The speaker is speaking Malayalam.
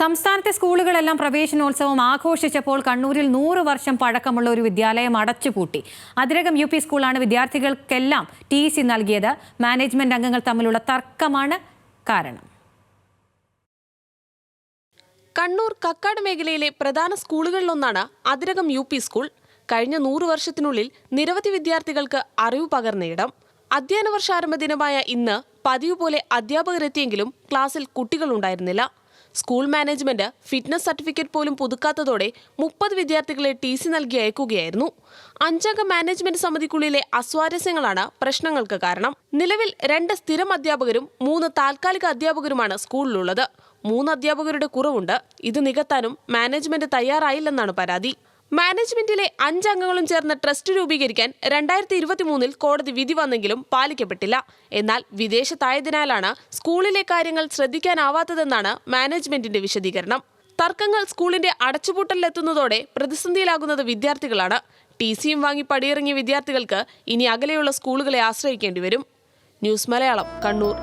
സംസ്ഥാനത്തെ സ്കൂളുകളെല്ലാം പ്രവേശനോത്സവം ആഘോഷിച്ചപ്പോൾ കണ്ണൂരിൽ 100 വർഷം പഴക്കമുള്ള ഒരു വിദ്യാലയം അടച്ചുപൂട്ടി. അതിരകം യു പി സ്കൂളാണ് വിദ്യാർത്ഥികൾക്കെല്ലാം TC നൽകിയത്. മാനേജ്മെന്റ് അംഗങ്ങൾ തമ്മിലുള്ള തർക്കമാണ് കാരണം. കണ്ണൂർ കക്കാട് മേഖലയിലെ പ്രധാന സ്കൂളുകളിലൊന്നാണ് അതിരകം UP സ്കൂൾ. കഴിഞ്ഞ 100 വർഷത്തിനുള്ളിൽ നിരവധി വിദ്യാർത്ഥികൾക്ക് അറിവ് പകർന്നയിടം. അധ്യയന വർഷാരംഭ ദിനമായ ഇന്ന് പതിവ് പോലെ അധ്യാപകരെത്തിയെങ്കിലും ക്ലാസ്സിൽ കുട്ടികളുണ്ടായിരുന്നില്ല. സ്കൂൾ മാനേജ്മെന്റ് ഫിറ്റ്നസ് സർട്ടിഫിക്കറ്റ് പോലും പുതുക്കാത്തതോടെ 30 വിദ്യാർത്ഥികളെ TC നൽകി അയക്കുകയായിരുന്നു. 5 അംഗ മാനേജ്മെന്റ് സമിതിക്കുള്ളിലെ അസ്വാരസ്യങ്ങളാണ് പ്രശ്നങ്ങൾക്ക് കാരണം. നിലവിൽ 2 സ്ഥിരം അധ്യാപകരും 3 താൽക്കാലിക അധ്യാപകരുമാണ് സ്കൂളിലുള്ളത്. 3 അധ്യാപകരുടെ കുറവുണ്ട്. ഇത് നികത്താനും മാനേജ്മെന്റ് തയ്യാറായില്ലെന്നാണ് പരാതി. മാനേജ്മെന്റിലെ 5 അംഗങ്ങളും ചേർന്ന് ട്രസ്റ്റ് രൂപീകരിക്കാൻ 2023 കോടതി വിധി വന്നെങ്കിലും പാലിക്കപ്പെട്ടില്ല. എന്നാൽ വിദേശത്തായതിനാലാണ് സ്കൂളിലെ കാര്യങ്ങൾ ശ്രദ്ധിക്കാനാവാത്തതെന്നാണ് മാനേജ്മെന്റിന്റെ വിശദീകരണം. തർക്കങ്ങൾ സ്കൂളിന്റെ അടച്ചുപൂട്ടലിലെത്തുന്നതോടെ പ്രതിസന്ധിയിലാകുന്നത് വിദ്യാർത്ഥികളാണ്. TCയും വാങ്ങി പടിയിറങ്ങിയ വിദ്യാർത്ഥികൾക്ക് ഇനി അകലെയുള്ള സ്കൂളുകളെ ആശ്രയിക്കേണ്ടി വരും. ന്യൂസ് മലയാളം, കണ്ണൂർ.